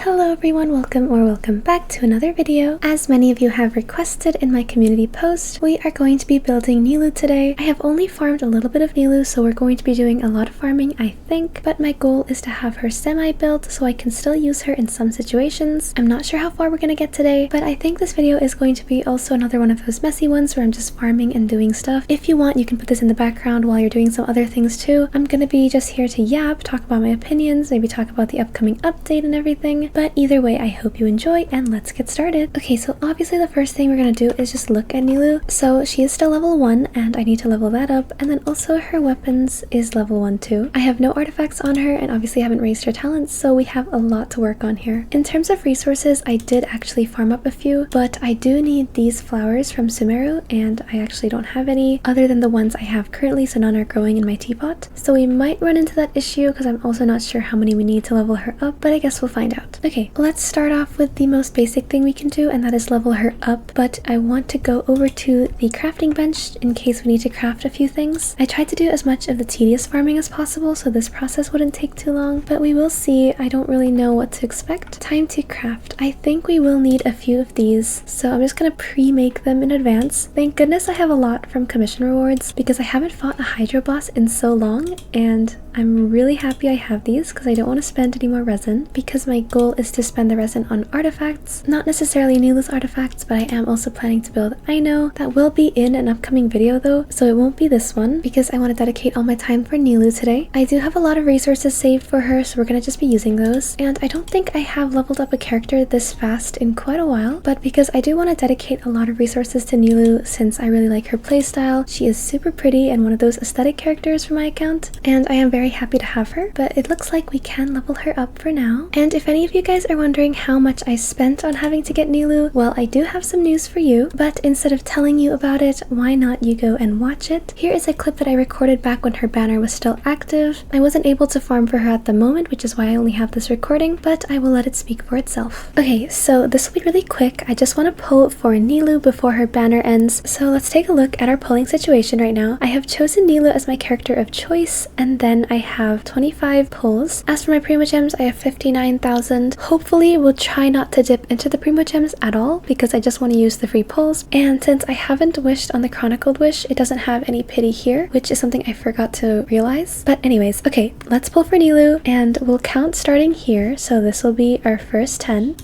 Hello everyone, welcome back to another video. As many of you have requested in my community post, we are going to be building Nilou today. I have only farmed a little bit of Nilou, so we're going to be doing a lot of farming, I think, but my goal is to have her semi-built so I can still use her in some situations. I'm not sure how far we're gonna get today, but I think this video is going to be also another one of those messy ones where I'm just farming and doing stuff. If you want, you can put this in the background while you're doing some other things too. I'm gonna be just here to yap, talk about my opinions, maybe talk about the upcoming update and everything. But either way, I hope you enjoy and let's get started. Okay, so obviously the first thing we're gonna do is just look at Nilou. So she is still level 1 and I need to level that up, and then also her weapons is level 1 too. I have no artifacts on her and obviously haven't raised her talents, so we have a lot to work on here. In terms of resources, I did actually farm up a few, but I do need these flowers from Sumeru and I actually don't have any other than the ones I have currently, so none are growing in my teapot. So we might run into that issue because I'm also not sure how many we need to level her up, but I guess we'll find out. Okay, let's start off with the most basic thing we can do, and that is level her up, but I want to go over to the crafting bench in case we need to craft a few things. I tried to do as much of the tedious farming as possible so this process wouldn't take too long, but we will see. I don't really know what to expect. Time to craft. I think we will need a few of these, so I'm just gonna pre-make them in advance. Thank goodness I have a lot from commission rewards because I haven't fought a Hydro boss in so long, and I'm really happy I have these because I don't want to spend any more resin, because my goal is to spend the resin on artifacts, not necessarily Nilou's artifacts, but I am also planning to build Aino. That will be in an upcoming video though, so it won't be this one because I want to dedicate all my time for Nilou today. I do have a lot of resources saved for her, so we're gonna just be using those, and I don't think I have leveled up a character this fast in quite a while, but because I do want to dedicate a lot of resources to Nilou since I really like her playstyle. She is super pretty and one of those aesthetic characters for my account, and I am very happy to have her, but it looks like we can level her up for now. And if any of you guys are wondering how much I spent on having to get Nilou, well, I do have some news for you, but instead of telling you about it, why not you go and watch it? Here is a clip that I recorded back when her banner was still active. I wasn't able to farm for her at the moment, which is why I only have this recording, but I will let it speak for itself. Okay, so this will be really quick. I just want to pull for Nilou before her banner ends, so let's take a look at our polling situation right now. I have chosen Nilou as my character of choice, and then I have 25 pulls. As for my Primo Gems, I have 59,000. Hopefully we'll try not to dip into the Primo Gems at all because I just want to use the free pulls. And since I haven't wished on the Chronicled Wish, it doesn't have any pity here, which is something I forgot to realize. But anyways, okay, let's pull for Nilou and we'll count starting here. So this will be our first 10.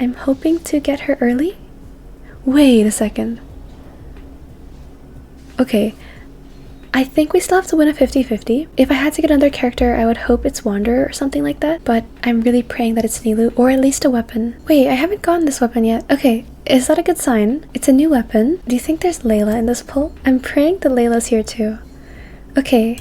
I'm hoping to get her early. Wait a second. Okay, I think we still have to win a 50-50. If I had to get another character, I would hope it's Wanderer or something like that, but I'm really praying that it's Nilou, or at least a weapon. Wait, I haven't gotten this weapon yet. Okay, is that a good sign? It's a new weapon. Do you think there's Layla in this pull? I'm praying that Layla's here too. Okay.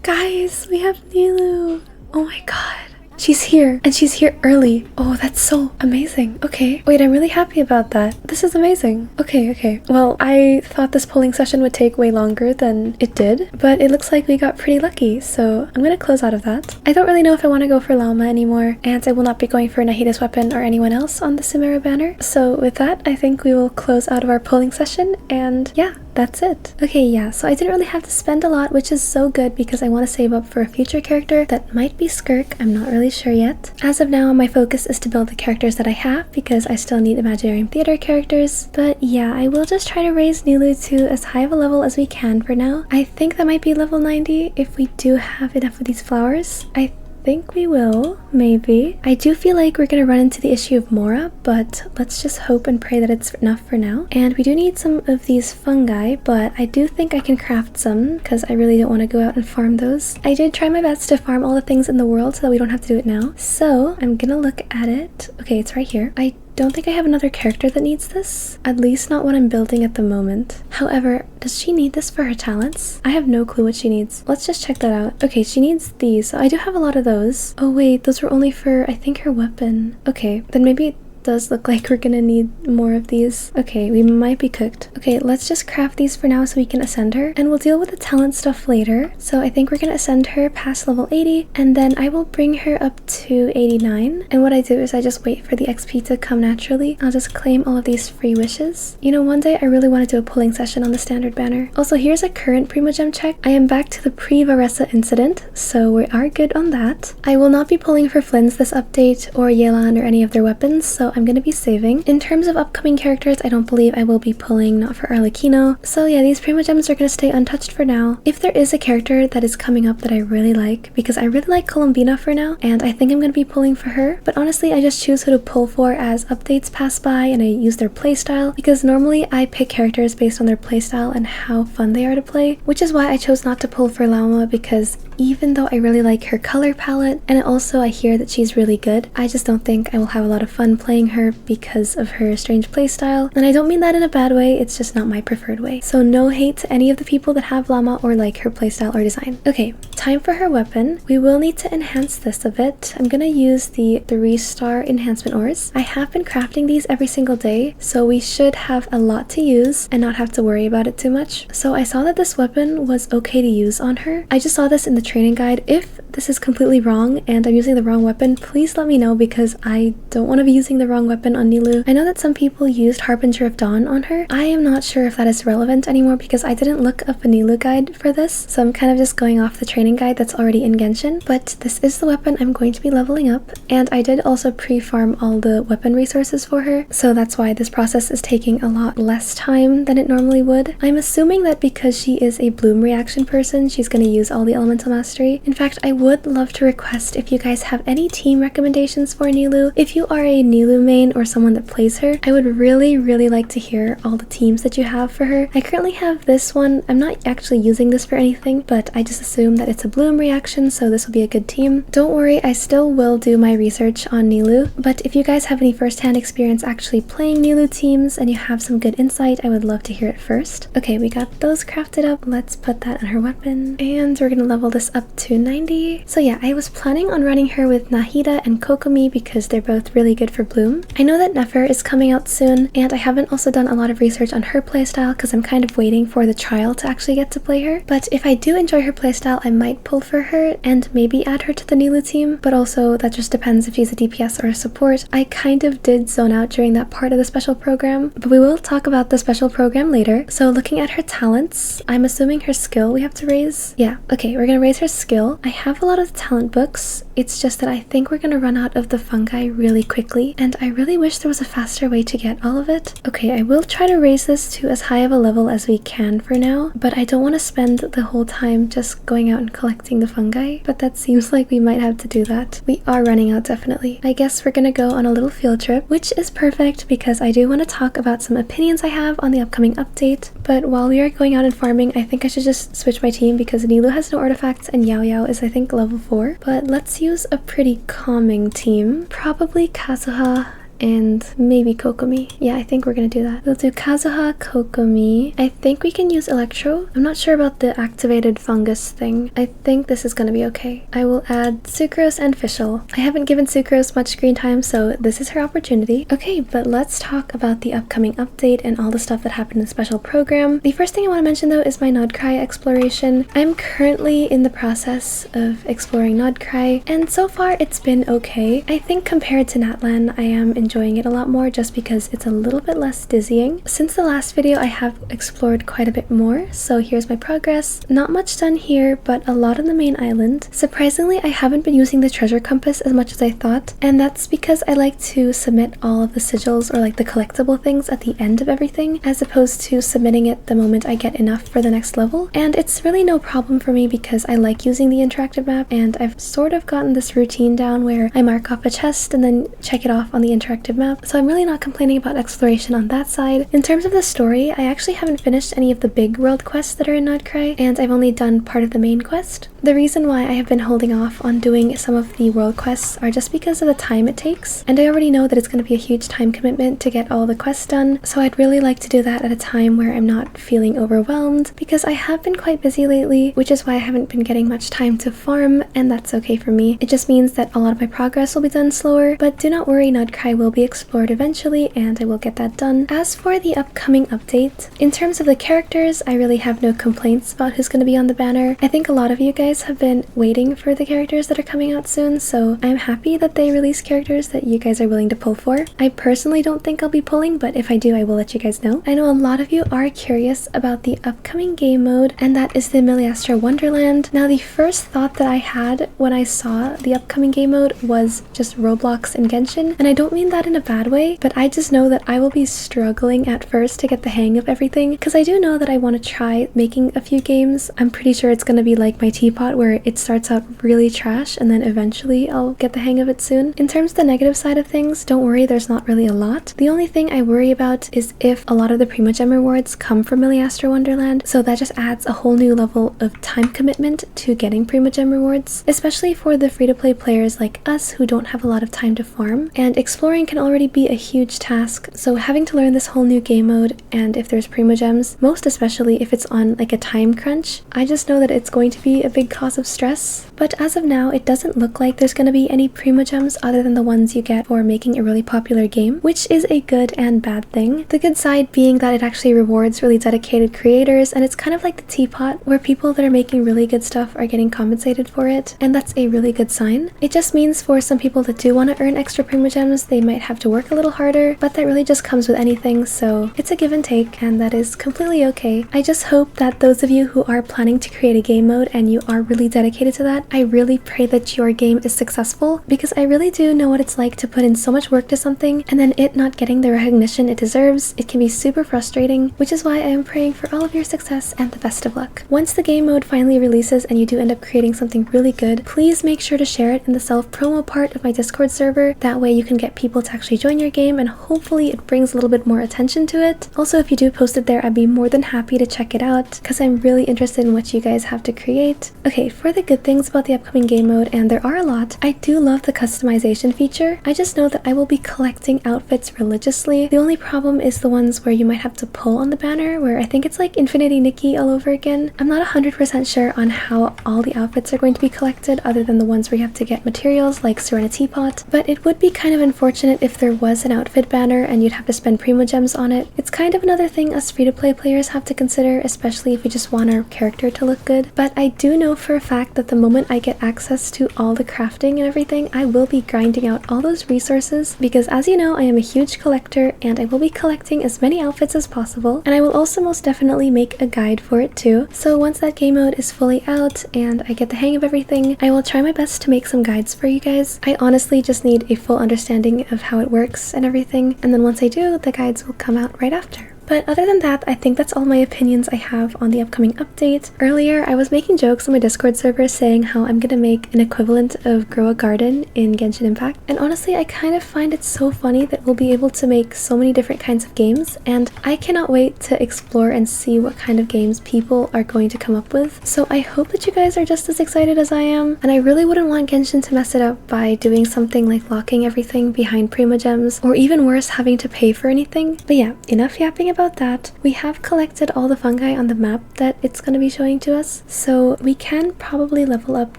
Guys, we have Nilou. Oh my god. She's here, and she's here early. Oh, that's so amazing. Okay, wait, I'm really happy about that. This is amazing. Okay. Well, I thought this polling session would take way longer than it did, but it looks like we got pretty lucky, so I'm gonna close out of that. I don't really know if I want to go for Llama anymore, and I will not be going for Nahida's weapon or anyone else on the Sumeru banner. So with that, I think we will close out of our polling session, and yeah, that's it. Okay, yeah, so I didn't really have to spend a lot, which is so good because I want to save up for a future character that might be Skirk. I'm not really sure yet. As of now, my focus is to build the characters that I have because I still need Imaginarium Theater characters. But yeah, I will just try to raise Nilou to as high of a level as we can for now. I think that might be level 90 if we do have enough of these flowers. I think we will, maybe. I do feel like we're gonna run into the issue of Mora, but let's just hope and pray that it's enough for now. And we do need some of these fungi, but I do think I can craft some because I really don't want to go out and farm those. I did try my best to farm all the things in the world so that we don't have to do it now. So I'm gonna look at it. Okay, it's right here. I don't think I have another character that needs this, at least not what I'm building at the moment. However, does she need this for her talents? I have no clue what she needs. Let's just check that out. Okay, she needs these. So I do have a lot of those. Oh wait, those were only for, I think, her weapon. Okay, then maybe does look like we're gonna need more of these. Okay, we might be cooked. Okay, let's just craft these for now so we can ascend her, and we'll deal with the talent stuff later. So I think we're gonna ascend her past level 80, and then I will bring her up to 89. And what I do is I just wait for the XP to come naturally. I'll just claim all of these free wishes. You know, one day I really want to do a pulling session on the standard banner. Also, here's a current Primogem check. I am back to the pre-Varessa incident, so we are good on that. I will not be pulling for Flynn's this update, or Yelan, or any of their weapons, so I'm gonna be saving. In terms of upcoming characters, I don't believe I will be pulling, not for Arlecchino. So yeah, these Primogems are gonna stay untouched for now. If there is a character that is coming up that I really like, because I really like Columbina for now, and I think I'm gonna be pulling for her, but honestly I just choose who to pull for as updates pass by and I use their playstyle, because normally I pick characters based on their playstyle and how fun they are to play, which is why I chose not to pull for Lauma, because even though I really like her color palette, and also I hear that she's really good, I just don't think I will have a lot of fun playing her because of her strange playstyle. And I don't mean that in a bad way, it's just not my preferred way. So no hate to any of the people that have Llama or like her playstyle or design. Okay, time for her weapon. We will need to enhance this a bit. I'm gonna use the 3-star enhancement ores. I have been crafting these every single day, so we should have a lot to use and not have to worry about it too much. So I saw that this weapon was okay to use on her. I just saw this in the training guide. If this is completely wrong and I'm using the wrong weapon, please let me know, because I don't want to be using the wrong weapon on Nilou. I know that some people used Harbinger of Dawn on her. I am not sure if that is relevant anymore because I didn't look up a Nilou guide for this, so I'm kind of just going off the training guide that's already in Genshin. But this is the weapon I'm going to be leveling up, and I did also pre-farm all the weapon resources for her, so that's why this process is taking a lot less time than it normally would. I'm assuming that because she is a bloom reaction person, she's going to use all the elemental mastery. In fact, I would love to request if you guys have any team recommendations for Nilou. If you are a Nilou main or someone that plays her, I would really like to hear all the teams that you have for her. I currently have this one. I'm not actually using this for anything, but I just assume that it's a bloom reaction, so this will be a good team. Don't worry, I still will do my research on Nilou, but if you guys have any first-hand experience actually playing Nilou teams and you have some good insight, I would love to hear it first. Okay, we got those crafted up. Let's put that on her weapon, and we're gonna level this up to 90. So yeah, I was planning on running her with Nahida and Kokomi because they're both really good for bloom. I know that Nefer is coming out soon, and I haven't also done a lot of research on her playstyle because I'm kind of waiting for the trial to actually get to play her. But if I do enjoy her playstyle, I might pull for her and maybe add her to the Nilou team, but also that just depends if she's a DPS or a support. I kind of did zone out during that part of the special program, but we will talk about the special program later. So looking at her talents, I'm assuming her skill we have to raise. Yeah, okay, we're gonna raise her skill. I have a lot of talent books. It's just that I think we're gonna run out of the fungi really quickly, and I really wish there was a faster way to get all of it. Okay, I will try to raise this to as high of a level as we can for now, but I don't want to spend the whole time just going out and collecting the fungi, but that seems like we might have to do that. We are running out, definitely. I guess we're gonna go on a little field trip, which is perfect because I do want to talk about some opinions I have on the upcoming update. But while we are going out and farming, I think I should just switch my team because Nilou has no artifacts and Yao Yao is, I think, level 4. But let's use a pretty calming team. Probably Kazuha and maybe Kokomi. Yeah, I think we're gonna do that. We'll do Kazuha, Kokomi. I think we can use Electro. I'm not sure about the activated fungus thing. I think this is gonna be okay. I will add Sucrose and Fischl. I haven't given Sucrose much screen time, so this is her opportunity. Okay, but let's talk about the upcoming update and all the stuff that happened in the special program. The first thing I want to mention though is my Nodcry exploration. I'm currently in the process of exploring Nodcry, and so far it's been okay. I think compared to Natlan, I am enjoying it a lot more just because it's a little bit less dizzying. Since the last video, I have explored quite a bit more, so here's my progress. Not much done here, but a lot on the main island. Surprisingly, I haven't been using the treasure compass as much as I thought, and that's because I like to submit all of the sigils or like the collectible things at the end of everything, as opposed to submitting it the moment I get enough for the next level. And it's really no problem for me because I like using the interactive map, and I've sort of gotten this routine down where I mark off a chest and then check it off on the interactive map, so I'm really not complaining about exploration on that side. In terms of the story, I actually haven't finished any of the big world quests that are in Nodcry, and I've only done part of the main quest. The reason why I have been holding off on doing some of the world quests are just because of the time it takes, and I already know that it's going to be a huge time commitment to get all the quests done, so I'd really like to do that at a time where I'm not feeling overwhelmed, because I have been quite busy lately, which is why I haven't been getting much time to farm, and that's okay for me. It just means that a lot of my progress will be done slower, but do not worry, Nudcry will be explored eventually, and I will get that done. As for the upcoming update, in terms of the characters, I really have no complaints about who's going to be on the banner. I think a lot of you guys have been waiting for the characters that are coming out soon, so I'm happy that they release characters that you guys are willing to pull for. I personally don't think I'll be pulling, but if I do, I will let you guys know. I know a lot of you are curious about the upcoming game mode, and that is the Miliastra Wonderland. Now, the first thought that I had when I saw the upcoming game mode was just Roblox and Genshin, and I don't mean that in a bad way, but I just know that I will be struggling at first to get the hang of everything, because I do know that I want to try making a few games. I'm pretty sure it's going to be like my teapot, where it starts out really trash and then eventually I'll get the hang of it soon. In terms of the negative side of things, don't worry, there's not really a lot. The only thing I worry about is if a lot of the Primogem rewards come from Miliastra Wonderland, so that just adds a whole new level of time commitment to getting Primogem rewards, especially for the free-to-play players like us who don't have a lot of time to farm, and exploring can already be a huge task, so having to learn this whole new game mode, and if there's Primogems, most especially if it's on like a time crunch, I just know that it's going to be a big cause of stress. But as of now, it doesn't look like there's going to be any Primogems other than the ones you get for making a really popular game, which is a good and bad thing. The good side being that it actually rewards really dedicated creators, and it's kind of like the teapot, where people that are making really good stuff are getting compensated for it, and that's a really good sign. It just means for some people that do want to earn extra Primogems, they might have to work a little harder, but that really just comes with anything, so it's a give and take, and that is completely okay. I just hope that those of you who are planning to create a game mode and you are really dedicated to that, I really pray that your game is successful, because I really do know what it's like to put in so much work to something and then it not getting the recognition it deserves. It can be super frustrating, which is why I am praying for all of your success and the best of luck. Once the game mode finally releases and you do end up creating something really good, please make sure to share it in the self-promo part of my Discord server. That way you can get people to actually join your game, and hopefully it brings a little bit more attention to it. Also, if you do post it there, I'd be more than happy to check it out, because I'm really interested in what you guys have to create. Okay, for the good things about the upcoming game mode, and there are a lot, I do love the customization feature. I just know that I will be collecting outfits religiously. The only problem is the ones where you might have to pull on the banner, where I think it's like Infinity Nikki all over again. I'm not 100% sure on how all the outfits are going to be collected, other than the ones where you have to get materials like Serenity Pot, but it would be kind of unfortunate if there was an outfit banner and you'd have to spend Primogems on it. It's kind of another thing us free-to-play players have to consider, especially if we just want our character to look good. But I do know for a fact that the moment I get access to all the crafting and everything, I will be grinding out all those resources, because as you know, I am a huge collector and I will be collecting as many outfits as possible, and I will also most definitely make a guide for it too. So once that game mode is fully out and I get the hang of everything, I will try my best to make some guides for you guys. I honestly just need a full understanding of how it works and everything, and then once I do, the guides will come out right after. But other than that, I think that's all my opinions I have on the upcoming update. Earlier, I was making jokes on my Discord server saying how I'm gonna make an equivalent of Grow a Garden in Genshin Impact, and honestly, I kind of find it so funny that we'll be able to make so many different kinds of games, and I cannot wait to explore and see what kind of games people are going to come up with. So I hope that you guys are just as excited as I am, and I really wouldn't want Genshin to mess it up by doing something like locking everything behind Primogems, or even worse, having to pay for anything. But yeah, enough yapping about that. We have collected all the fungi on the map that it's going to be showing to us, so we can probably level up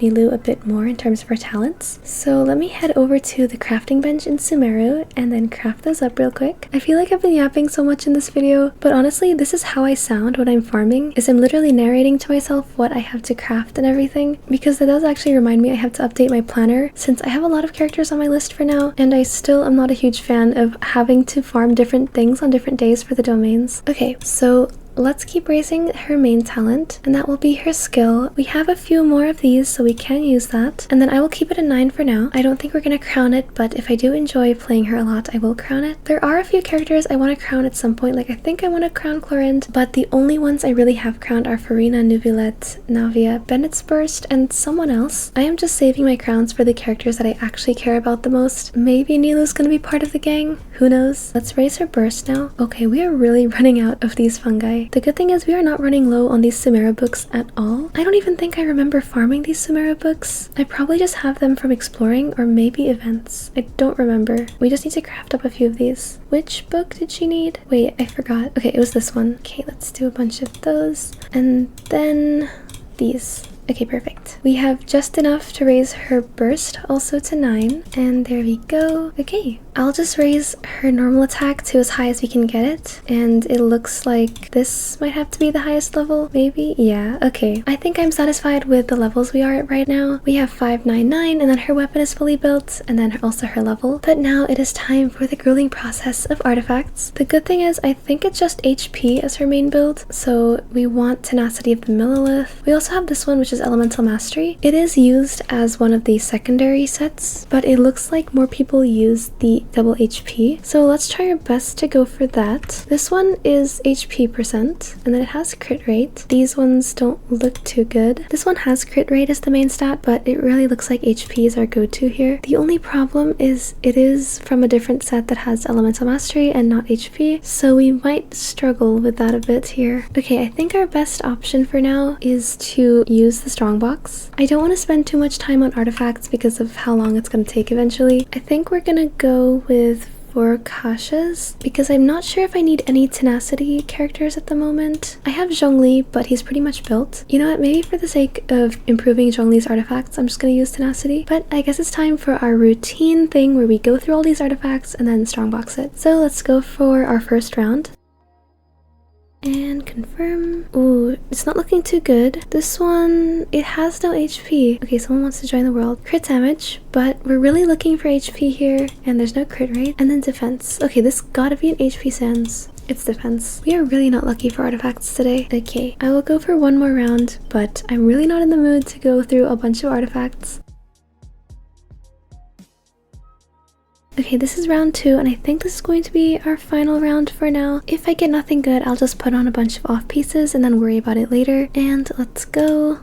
Nilou a bit more in terms of her talents. So let me head over to the crafting bench in Sumeru and then craft those up real quick. I feel like I've been yapping so much in this video, but honestly, this is how I sound when I'm farming, is I'm literally narrating to myself what I have to craft and everything, because that does actually remind me I have to update my planner, since I have a lot of characters on my list for now, and I still am not a huge fan of having to farm different things on different days for the domains. Okay, so let's keep raising her main talent, and that will be her skill. We have a few more of these, so we can use that. And then I will keep it at 9 for now. I don't think we're going to crown it, but if I do enjoy playing her a lot, I will crown it. There are a few characters I want to crown at some point, like I think I want to crown Clorinde, but the only ones I really have crowned are Farina, Nubilette, Navia, Bennett's Burst, and someone else. I am just saving my crowns for the characters that I actually care about the most. Maybe Nilou's going to be part of the gang? Who knows? Let's raise her burst now. Okay, we are really running out of these fungi. Okay, the good thing is we are not running low on these Sumeru books at all. I don't even think I remember farming these Sumeru books. I probably just have them from exploring or maybe events. I don't remember. We just need to craft up a few of these. Which book did she need? Wait, I forgot. Okay, it was this one. Okay, let's do a bunch of those. And then these. Okay, perfect. We have just enough to raise her burst also to 9. And there we go. Okay, I'll just raise her normal attack to as high as we can get it. And it looks like this might have to be the highest level, maybe? Yeah, okay. I think I'm satisfied with the levels we are at right now. We have 599, and then her weapon is fully built, and then also her level. But now it is time for the grueling process of artifacts. The good thing is I think it's just HP as her main build. So we want Tenacity of the Millilith. We also have this one, which is Elemental Mastery. It is used as one of the secondary sets, but it looks like more people use the double HP. So let's try our best to go for that. This one is HP %, and then it has crit rate. These ones don't look too good. This one has crit rate as the main stat, but it really looks like HP is our go-to here. The only problem is it is from a different set that has Elemental Mastery and not HP, so we might struggle with that a bit here. Okay, I think our best option for now is to use the Strongbox. I don't want to spend too much time on artifacts because of how long it's going to take eventually. I think we're gonna go with 4 Kashas because I'm not sure if I need any Tenacity characters at the moment. I have Zhongli, but he's pretty much built. You know what, maybe for the sake of improving Zhongli's artifacts, I'm just gonna use Tenacity. But I guess it's time for our routine thing where we go through all these artifacts and then Strongbox it. So let's go for our first round. And confirm. Ooh, it's not looking too good. This one, it has no HP. Okay, someone wants to join the world. Crit damage, but we're really looking for HP here, and there's no crit rate. And then defense. Okay, this gotta be an HP sans. It's defense. We are really not lucky for artifacts today. Okay, I will go for one more round, but I'm really not in the mood to go through a bunch of artifacts. Okay, this is round 2, and I think this is going to be our final round for now. If I get nothing good, I'll just put on a bunch of off pieces and then worry about it later. And let's go.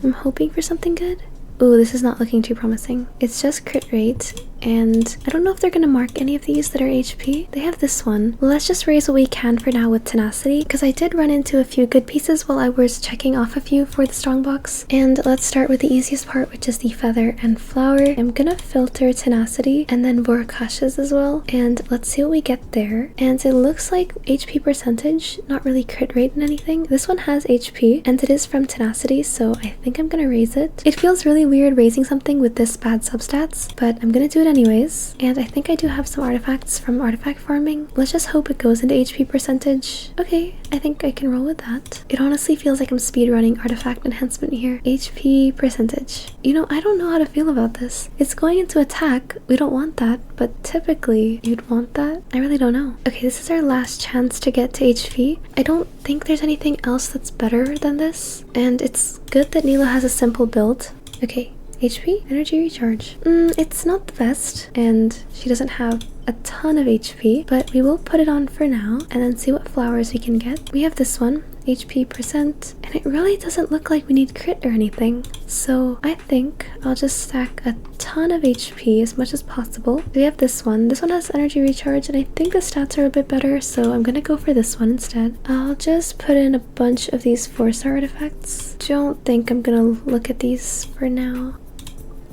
I'm hoping for something good. Ooh, this is not looking too promising. It's just crit rate, and I don't know if they're gonna mark any of these that are HP. They have this one. Let's just raise what we can for now with Tenacity, because I did run into a few good pieces while I was checking off a few for the Strongbox. And let's start with the easiest part, which is the Feather and Flower. I'm gonna filter Tenacity and then Vorkashas as well, and let's see what we get there. And it looks like HP percentage, not really crit rate and anything. This one has HP, and it is from Tenacity, so I think I'm gonna raise it. It feels really weird raising something with this bad substats, but I'm gonna do it anyways. And I think I do have some artifacts from artifact farming. Let's just hope it goes into HP percentage. Okay, I think I can roll with that. It honestly feels like I'm speedrunning artifact enhancement here. HP percentage. You know, I don't know how to feel about this. It's going into attack. We don't want that, but typically you'd want that. I really don't know. Okay, this is our last chance to get to HP. I don't think there's anything else that's better than this, and it's good that nilou has a simple build. Okay, HP, energy recharge. It's not the best, and she doesn't have a ton of HP, but we will put it on for now and then see what flowers we can get. We have this one, HP %, and it really doesn't look like we need crit or anything. So I think I'll just stack a ton of HP as much as possible. We have this one. This one has energy recharge, and I think the stats are a bit better, so I'm gonna go for this one instead. I'll just put in a bunch of these 4-star artifacts. Don't think I'm gonna look at these for now.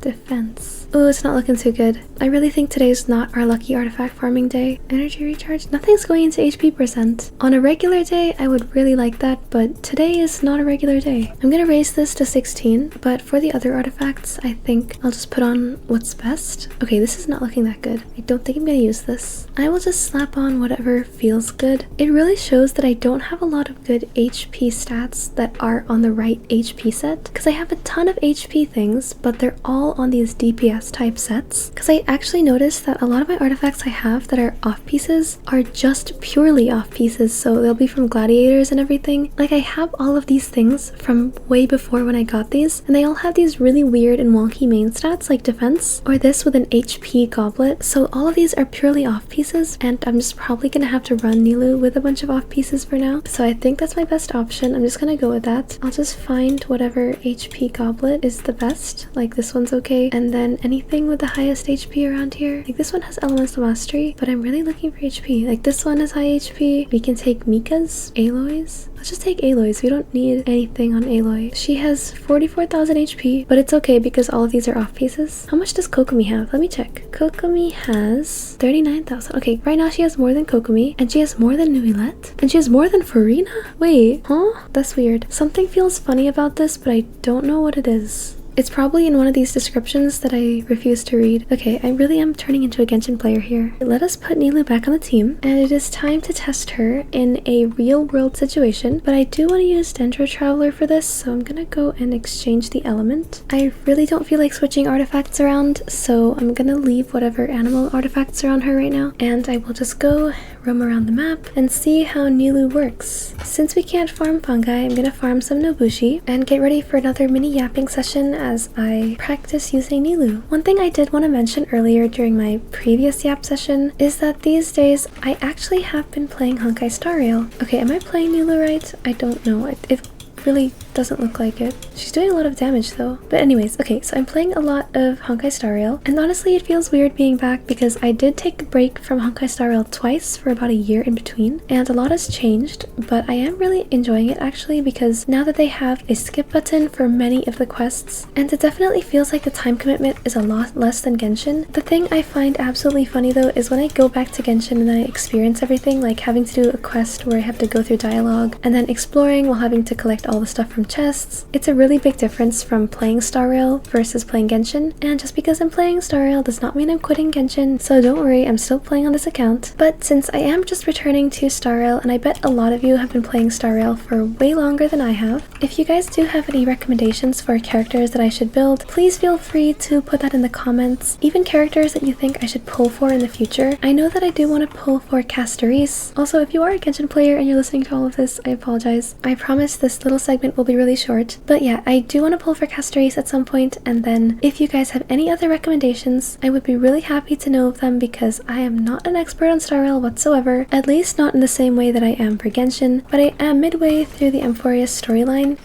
Defense. Oh, it's not looking too good. I really think today's not our lucky artifact farming day. Energy recharge? Nothing's going into HP %. On a regular day, I would really like that, but today is not a regular day. I'm gonna raise this to 16, but for the other artifacts, I think I'll just put on what's best. Okay, this is not looking that good. I don't think I'm gonna use this. I will just slap on whatever feels good. It really shows that I don't have a lot of good HP stats that are on the right HP set, because I have a ton of HP things, but they're all on these DPS type sets, because I actually noticed that a lot of my artifacts I have that are off pieces are just purely off pieces, so they'll be from gladiators and everything. Like, I have all of these things from way before when I got these, and they all have these really weird and wonky main stats like defense, or this with an HP goblet. So all of these are purely off pieces, and I'm just probably gonna have to run nilou with a bunch of off pieces for now. So I think that's my best option. I'm just gonna go with that. I'll just find whatever HP goblet is the best. Like, this one's okay. okay. And then anything with the highest HP around here. Like this one has Elemental Mastery, but I'm really looking for HP. Like this one has high HP. We can take Mika's, Aloy's. Let's just take Aloy's. We don't need anything on Aloy. She has 44,000 HP, but it's okay because all of these are off pieces. How much does Kokomi have? Let me check. Kokomi has 39,000. Okay, right now she has more than Kokomi, and she has more than Nuilet, and she has more than Farina? Wait, huh? That's weird. Something feels funny about this, but I don't know what it is. It's probably in one of these descriptions that I refuse to read. Okay, I really am turning into a Genshin player here. Let us put Nilou back on the team, and it is time to test her in a real-world situation, but I do want to use Dendro Traveler for this, so I'm gonna go and exchange the element. I really don't feel like switching artifacts around, so I'm gonna leave whatever animal artifacts are on her right now, and I will just go roam around the map and see how Nilou works. Since we can't farm fungi, I'm gonna farm some Nobushi and get ready for another mini yapping session as I practice using Nilou. One thing I did want to mention earlier during my previous yap session is that these days I actually have been playing Honkai Star Rail. Okay, am I playing Nilou right? I don't know. It really doesn't look like it. She's doing a lot of damage though. But anyways, okay, so I'm playing a lot of Honkai Star Rail, and honestly it feels weird being back because I did take a break from Honkai Star Rail twice for about a year in between, and a lot has changed, but I am really enjoying it actually because now that they have a skip button for many of the quests, and it definitely feels like the time commitment is a lot less than Genshin. The thing I find absolutely funny though is when I go back to Genshin and I experience everything, like having to do a quest where I have to go through dialogue and then exploring while having to collect all the stuff from chests. It's a really big difference from playing Star Rail versus playing Genshin, and just because I'm playing Star Rail does not mean I'm quitting Genshin, so don't worry, I'm still playing on this account. But since I am just returning to Star Rail, and I bet a lot of you have been playing Star Rail for way longer than I have, if you guys do have any recommendations for characters that I should build, please feel free to put that in the comments. Even characters that you think I should pull for in the future. I know that I do want to pull for Castoris. Also, if you are a Genshin player and you're listening to all of this, I apologize. I promise this little segment will be really short. But yeah, I do want to pull for Castoris at some point, and then if you guys have any other recommendations, I would be really happy to know of them because I am not an expert on Star Rail whatsoever, at least not in the same way that I am for Genshin, but I am midway through the Amphorius storyline.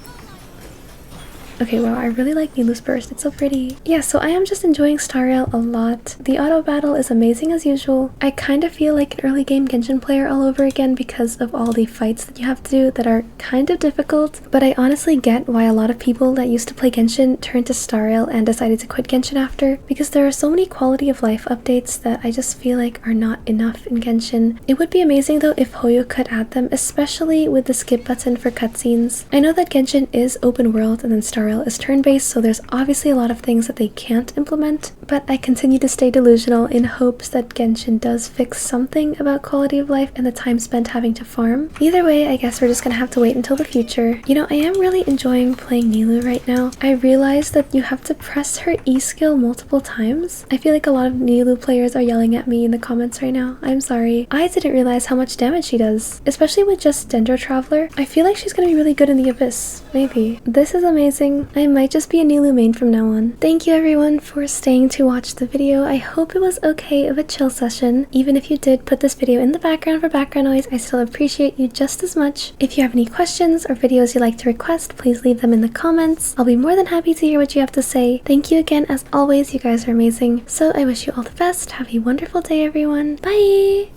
Okay, wow, I really like Nilou's burst. It's so pretty. Yeah, so I am just enjoying Star Rail a lot. The auto battle is amazing as usual. I kind of feel like an early game Genshin player all over again because of all the fights that you have to do that are kind of difficult, but I honestly get why a lot of people that used to play Genshin turned to Star Rail and decided to quit Genshin after, because there are so many quality of life updates that I just feel like are not enough in Genshin. It would be amazing though if Hoyo could add them, especially with the skip button for cutscenes. I know that Genshin is open world and then Star Rail is turn-based, so there's obviously a lot of things that they can't implement, but I continue to stay delusional in hopes that Genshin does fix something about quality of life and the time spent having to farm. Either way, I guess we're just gonna have to wait until the future. You know, I am really enjoying playing Nilou right now. I realized that you have to press her E skill multiple times. I feel like a lot of Nilou players are yelling at me in the comments right now. I'm sorry. I didn't realize how much damage she does, especially with just Dendro Traveler. I feel like she's gonna be really good in the Abyss. Maybe. This is amazing. I might just be a Nilou main from now on. Thank you everyone for staying to watch the video. I hope it was okay of a chill session. Even if you did put this video in the background for background noise, I still appreciate you just as much. If you have any questions or videos you'd like to request, please leave them in the comments. I'll be more than happy to hear what you have to say. Thank you again as always, you guys are amazing. So I wish you all the best. Have a wonderful day everyone. Bye!